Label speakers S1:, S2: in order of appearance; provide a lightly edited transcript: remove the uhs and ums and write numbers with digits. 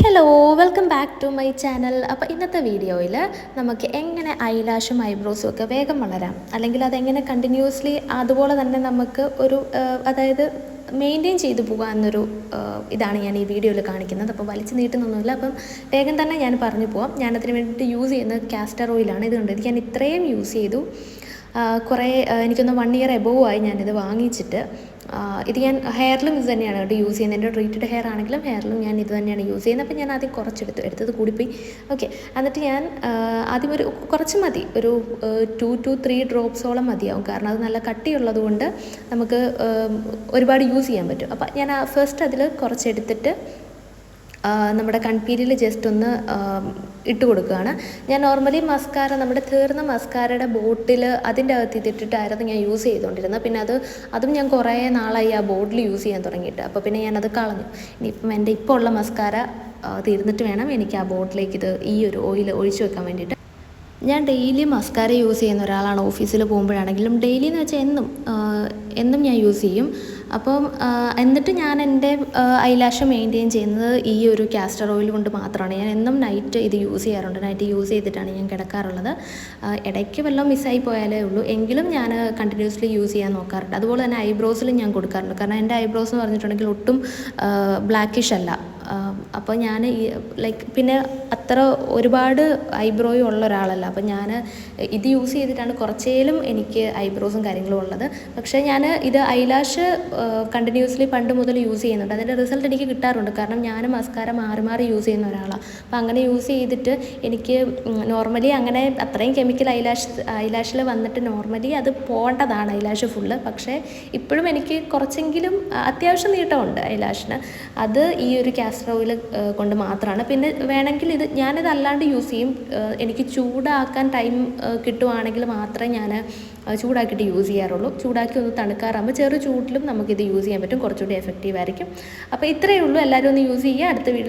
S1: Hello welcome back to my channel. അപ്പോൾ ഇന്നത്തെ വീഡിയോയിൽ നമുക്ക് എങ്ങനെ ഐലാഷും ഐബ്രോസും ഒക്കെ വേഗം വളരാം, അല്ലെങ്കിൽ അതെങ്ങനെ കണ്ടിന്യൂസ്ലി അതുപോലെ തന്നെ നമുക്ക് ഒരു അതായത് മെയിൻറ്റെയിൻ ചെയ്തു പോകാം എന്നൊരു ഇതാണ് ഞാൻ ഈ വീഡിയോയിൽ കാണിക്കുന്നത്. അപ്പോൾ വലിച്ചു നീട്ടുന്നൊന്നുമില്ല, അപ്പം വേഗം തന്നെ ഞാൻ പറഞ്ഞു പോവാം. ഞാനതിന് വേണ്ടിയിട്ട് യൂസ് ചെയ്യുന്നത് കാസ്റ്റർ ഓയിലാണ്. ഇതുകൊണ്ട് ഇത് ഞാൻ ഇത്രയും യൂസ് ചെയ്തു. കുറേ എനിക്കൊന്ന് 1 ഇയർ എബോവ് ആയി ഞാനിത് വാങ്ങിച്ചിട്ട്. ഇത് ഞാൻ ഹെയറിലും ഇത് തന്നെയാണ് കേട്ടോ യൂസ് ചെയ്യുന്നത്. എൻ്റെ ട്രീറ്റഡ് ഹെയർ ആണെങ്കിലും ഹെയറിലും ഞാൻ ഇത് തന്നെയാണ് യൂസ് ചെയ്യുന്നത്. അപ്പോൾ ഞാൻ ആദ്യം എടുത്തത് കൂടിപ്പോയി. ഓക്കെ, എന്നിട്ട് ഞാൻ ആദ്യം കുറച്ച് മതി, ഒരു 2 to 3 ഡ്രോപ്സോളം മതിയാവും. കാരണം അത് നല്ല കട്ടിയുള്ളത് കൊണ്ട് നമുക്ക് ഒരുപാട് യൂസ് ചെയ്യാൻ പറ്റും. അപ്പോൾ ഞാൻ ഫസ്റ്റ് അതിൽ കുറച്ചെടുത്തിട്ട് നമ്മുടെ കൺപീലിൽ ജസ്റ്റ് ഒന്ന് ഇട്ട് കൊടുക്കുകയാണ്. ഞാൻ നോർമലി മസ്കാര, നമ്മുടെ തീർന്ന മസ്കാരയുടെ ബോട്ടിൽ അതിൻ്റെ അകത്ത് ഇതിട്ടിട്ടായിരുന്നു ഞാൻ യൂസ് ചെയ്തുകൊണ്ടിരുന്നത്. പിന്നെ അതും ഞാൻ കുറേ നാളായി ആ ബോട്ടിൽ യൂസ് ചെയ്യാൻ തുടങ്ങിയിട്ട്. അപ്പോൾ പിന്നെ ഞാനത് കളഞ്ഞു. ഇനിയിപ്പം എൻ്റെ ഇപ്പോൾ ഉള്ള മസ്കാര തീർന്നിട്ട് വേണം എനിക്ക് ആ ബോട്ടിലേക്ക് ഈ ഒരു ഓയിൽ ഒഴിച്ചു വെക്കാൻ വേണ്ടിയിട്ട്. ഞാൻ ഡെയിലി മസ്കാര യൂസ് ചെയ്യുന്ന ഒരാളാണ്. ഓഫീസിൽ പോകുമ്പോഴാണെങ്കിലും ഡെയിലി എന്ന് വെച്ചാൽ എന്നും ഞാൻ യൂസ് ചെയ്യും. അപ്പം എന്നിട്ട് ഞാൻ എൻ്റെ ഐലാഷ് മെയിൻറ്റെയിൻ ചെയ്യുന്നത് ഈ ഒരു കാസ്റ്റർ ഓയിൽ കൊണ്ട് മാത്രമാണ്. ഞാൻ എന്നും നൈറ്റ് ഇത് യൂസ് ചെയ്യാറുണ്ട്. നൈറ്റ് യൂസ് ചെയ്തിട്ടാണ് ഞാൻ കിടക്കാറുള്ളത്. ഇടയ്ക്ക് വല്ലതും മിസ്സായി പോയാലേ ഉള്ളൂ, എങ്കിലും ഞാൻ കണ്ടിന്യൂസ്ലി യൂസ് ചെയ്യാൻ നോക്കാറുണ്ട്. അതുപോലെ തന്നെ ഐബ്രോസിലും ഞാൻ കൊടുക്കാറുണ്ട്. കാരണം എൻ്റെ ഐബ്രോസ് എന്ന് പറഞ്ഞിട്ടുണ്ടെങ്കിൽ ഒട്ടും ബ്ലാക്കിഷ് അല്ല. അപ്പോൾ ഞാൻ പിന്നെ അത്ര ഒരുപാട് ഐബ്രോയും ഉള്ള ഒരാളല്ല. അപ്പോൾ ഞാൻ ഇത് യൂസ് ചെയ്തിട്ടാണ് കുറച്ചേലും എനിക്ക് ഐബ്രോസും കാര്യങ്ങളും ഉള്ളത്. പക്ഷേ ഞാൻ ഇത് ഐലാഷ് കണ്ടിന്യൂസ്ലി പണ്ട് മുതൽ യൂസ് ചെയ്യുന്നുണ്ട്. അതിൻ്റെ റിസൾട്ട് എനിക്ക് കിട്ടാറുണ്ട്. കാരണം ഞാൻ മസ്കാര മാറി യൂസ് ചെയ്യുന്ന ഒരാളാണ്. അപ്പോൾ അങ്ങനെ യൂസ് ചെയ്തിട്ട് എനിക്ക് നോർമലി അങ്ങനെ അത്രയും കെമിക്കൽ ഐലാഷിൽ വന്നിട്ട് നോർമലി അത് പോകേണ്ടതാണ് ഐലാഷ് ഫുള്ള്. പക്ഷേ ഇപ്പോഴും എനിക്ക് കുറച്ചെങ്കിലും അത്യാവശ്യം നീട്ടമുണ്ട് ഐലാഷിന്. അത് ഈ ഒരു കാസ്റ്റർ ഓയിൽ കൊണ്ട് മാത്രമാണ്. പിന്നെ വേണമെങ്കിൽ ഞാനിത് അല്ലാണ്ട് യൂസ് ചെയ്യും. എനിക്ക് ചൂടാക്കാൻ ടൈം കിട്ടുവാണെങ്കിൽ മാത്രമേ ഞാൻ ചൂടാക്കിയിട്ട് യൂസ് ചെയ്യാറുള്ളൂ. ചൂടാക്കി ഒന്ന് തണുക്കാറാകുമ്പോൾ ചെറു ചൂടിലും നമുക്കിത് യൂസ് ചെയ്യാൻ പറ്റും. കുറച്ചുകൂടി എഫക്റ്റീവ് ആയിരിക്കും. അപ്പോൾ ഇത്രയേ ഉള്ളൂ. എല്ലാവരും ഒന്ന് യൂസ് ചെയ്യുക. അടുത്ത വീഡിയോ